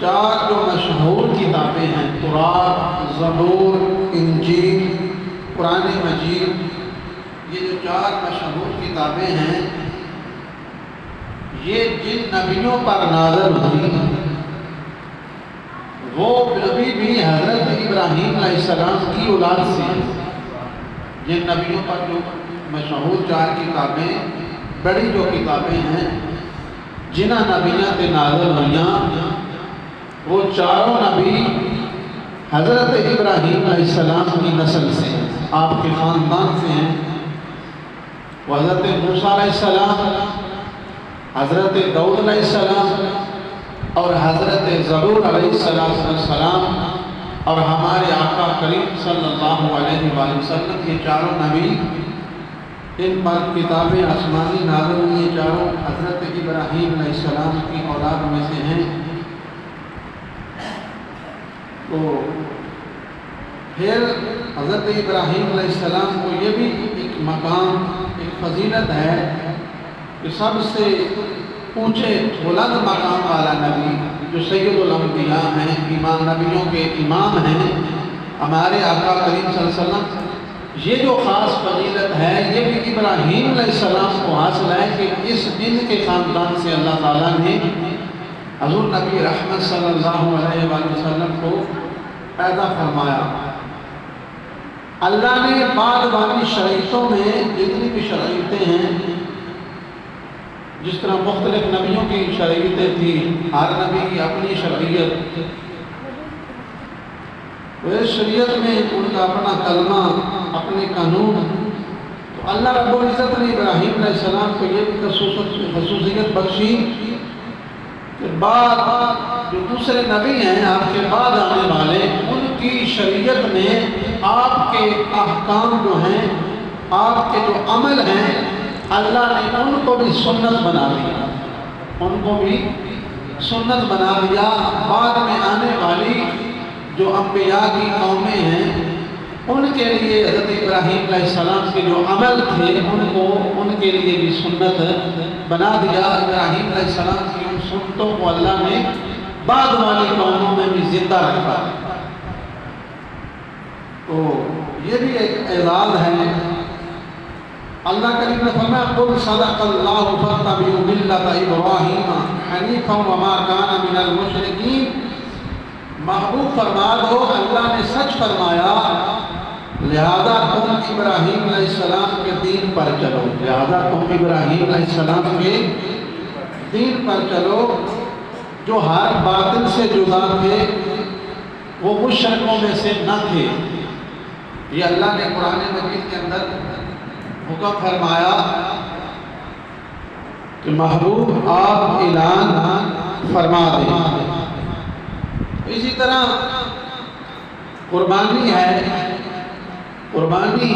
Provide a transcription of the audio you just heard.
چار جو مشہور کتابیں ہیں، تورات، زبور، انجیل، قرآن مجید، یہ جو چار مشہور کتابیں ہیں یہ جن نبیوں پر نازل ہوئی وہ نبی بھی حضرت ابراہیم علیہ السلام کی اولاد سے ہیں۔ جن نبیوں پر جو مشہور چار کتابیں، بڑی جو کتابیں ہیں جنہ نبیوں سے نازل ہوئیاں، وہ چاروں نبی حضرت ابراہیم علیہ السلام کی نسل سے ہیں، آپ کے خاندان سے ہیں۔ وہ حضرت موسیٰ علیہ السلام، حضرت داؤد علیہ السلام اور حضرت زبور علیہ السلام اور ہمارے آقا کریم صلی اللہ علیہ وآلہ وسلم، یہ چاروں نبی ان پر کتابیں آسمانی نازل ہوئی، یہ چاروں حضرت ابراہیم علیہ السلام کی اولاد میں سے ہیں۔ تو پھر حضرت ابراہیم علیہ السلام کو یہ بھی ایک مقام، ایک فضیلت ہے کہ سب سے اونچے بلند مقام والا نبی جو سید الانبیاء ہیں، امام نبیوں کے امام ہیں، ہمارے آقا کریم صلی اللہ علیہ وسلم، یہ جو خاص فضیلت ہے یہ بھی ابراہیم علیہ السلام کو حاصل ہے کہ ان کے خاندان سے اللہ تعالیٰ نے حضور نبی رحمت صلی اللہ علیہ وآلہ وسلم کو پیدا فرمایا۔ اللہ نے بعد والی شریعتوں میں جتنی بھی شریعتیں ہیں، جس طرح مختلف نبیوں کی شریعتیں تھیں، ہر نبی کی اپنی شریعت، اس شریعت میں ان کا اپنا کلمہ، اپنے قانون، تو اللہ رب العزت نے ابراہیم علیہ السلام کو یہ بھی خصوصیت بخشی کہ بعد جو دوسرے نبی ہیں آپ کے بعد آنے والے، ان کی شریعت میں آپ کے احکام جو ہیں، آپ کے جو عمل ہیں، اللہ نے ان کو بھی سنت بنا دیا، ان کو بھی سنت بنا دیا۔ بعد میں آنے والی جو انبیاء کی قومیں ہیں ان کے لیے حضرت ابراہیم علیہ السلام کے جو عمل تھے ان کے لیے بھی سنت بنا دیا۔ ابراہیم علیہ السلام کی ان سنتوں کو اللہ نے بعد والی قوموں میں بھی زندہ رکھا۔ تو یہ بھی ایک اعزاز ہے۔ اللہ کریم نے فرمایا قل صدق اللہ فاتبعوا ملۃ ابراہیم حنیفا وما کان من المشرکین۔ محبوب فرما دو اللہ نے سچ فرمایا، لہذا تم ابراہیم علیہ السلام کے دین پر چلو، لہذا تم ابراہیم علیہ السلام کے دین پر چلو جو ہر باطل سے جدا تھے، وہ مشرکوں میں سے نہ تھے۔ یہ اللہ نے قرآن مجید کے اندر حکم فرمایا کہ محبوب آپ اعلان فرما دیں۔ اسی طرح قربانی ہے، قربانی